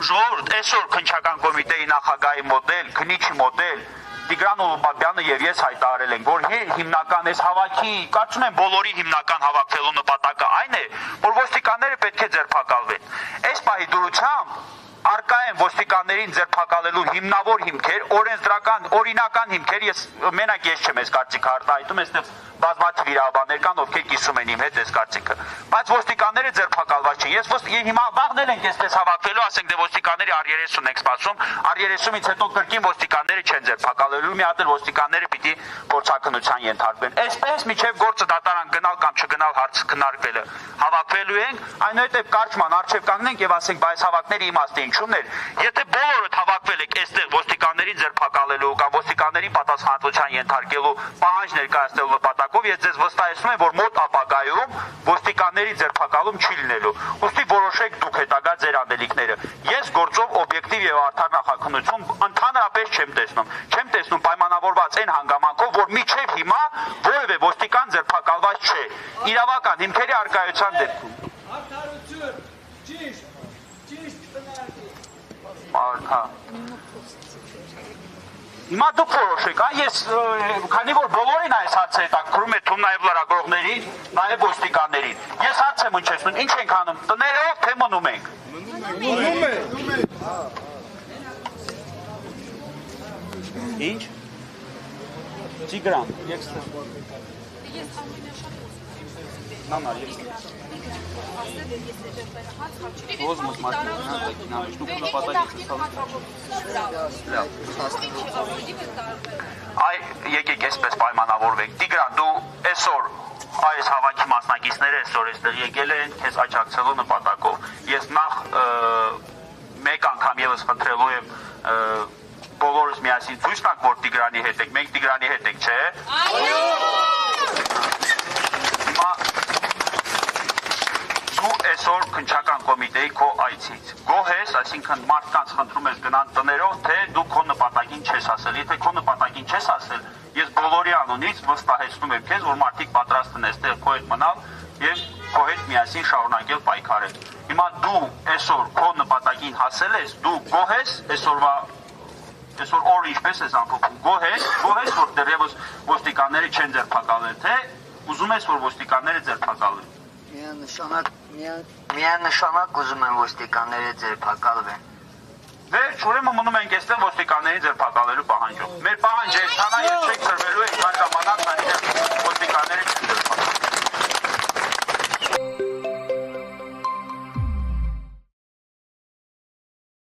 Ժողովուրդ, այսօր քննչական կոմիտեի նախագահի մոդել, քննիչի մոդել Տիգրան Ուլուբաբյանը եւ ես հայտարարել ենք, որ հիմնական այս հավաքի, կարծում եմ բոլորի հիմնական հավաքվելու նպատակը այն է, որ ոստիկանները պետք է ձերբակալվեն։ Այս պահի դրությամբ արկա են ոստիկաններին ձերբակալելու հիմնավոր հիմքեր, օրենսդրական, օրինական հիմքեր, ես մենակ ես չեմ այս կարծիքը արտահայտում, այստեղ բազմաթիվ իրավաբաններ կան, ովքեր կիսում են իմ հետ այս կարծիքը, բայց ոստիկանները ձերբակալված չեն։ Ես հիմա վաղնել ենք այսպես հավաքվելու, ասենք դե ոստիկանների R30 ենք սպասում, R30-ից հետո կրկին ոստիկանները չեն ձերբակալելու, մի հատ էլ ոստիկանները պիտի փորձաքննության ենթարկվեն։ Այսպես միջև գործը դատարան գնալ կամ չգնալ հարցը քննարկվելը հավաքվելու ենք, այնուհետև կարճման առջև կանգնենք եւ ասենք, բայց հավաքների իմաստը ինչու՞մն էր, եթե բոլորդ հավաքվել եք այստեղ ոստիկաններին ձերբակալելու կամ ոստիկաններին պատասխանատվության ենթարկելու պահանջ ներկայացնելու նպատակով, ես ձեզ վստահեցնում եմ, որ մոտ ապագայում ոստիկանների ձերբակալում չի լինելու։ Ուստի որոշեք դուք հետագա ձեր անդելիքները։ Ես գործով օբյեկտիվ եւ արդար նախաքննություն ընդհանրապես չեմ տեսնում պայմանավորված այն հանգամանքով, որ միջև հիմա որևէ ոստիկան ձերբակալված չէ։ Իրավական հիմքերի առկայության դեպքում։ Արդարություն, ճիշտ Հա։ Հիմա դուք որոշեք, ես քանի որ բոլորին այս հարցը հետաքրքրում է, թվում նաև լրագրողներին, նաև ոստիկաններին։ Ես հարց եմ հնչեցնում, ինչ ենք անում, տներով թե մնում ենք։ Մնում ենք։ Ինչ։ Տիգրան, Ես ամենաշատ Նամար, ես Ոզմոս մաշինանալեք, դուք նպատակի Այ եկեք այսպես պայմանավորվենք։ Տիգրան, դու այսօր այս հավաքի մասնակիցները այսօր այստեղ եկել են քեզ աջակցելու նպատակով։ Ես նախ մեկ անգամ եւս խնդրելու եմ բոլորս միասին ցույց տանք, որ Տիգրանի հետ եք, մենք Տիգրանի հետ ենք, չէ՞։ Այո։ Դու այսօր քննչական կոմիտեի քո այցից գոհ ես, այսինքն մարդկանց խնդրում ես գնան տներով, թե դու քո նպատակին չես ասել։ Եթե քո նպատակին չես ասել, ես բոլորի անունից վստահեցնում եմ քեզ, որ մարդիկ պատրաստ են այստեղ քո հետ մնալ եւ քո հետ միասին շարունակել պայքարել։ Հիմա դու այսօր քո նպատակին հասել ես, դու գոհ ես այսօր օրը ինչպես ես ամփոփում, գոհ ես, որ դեռևս ոստիկանները չեն ձերբակալել, թե ուզում ես, որ ոստիկանները ձերբակալեն։ Միանշանակ ուզում եմ ոստիկանները ձերբակալվեն։ Վերջ, ուրեմն մնում ենք այստեղ ոստիկաններին ձերբակալելու պահանջով։ Մեր պահանջը է, քանա ես չեք սրվելու եք բաժամանակ, քանի ոստիկանները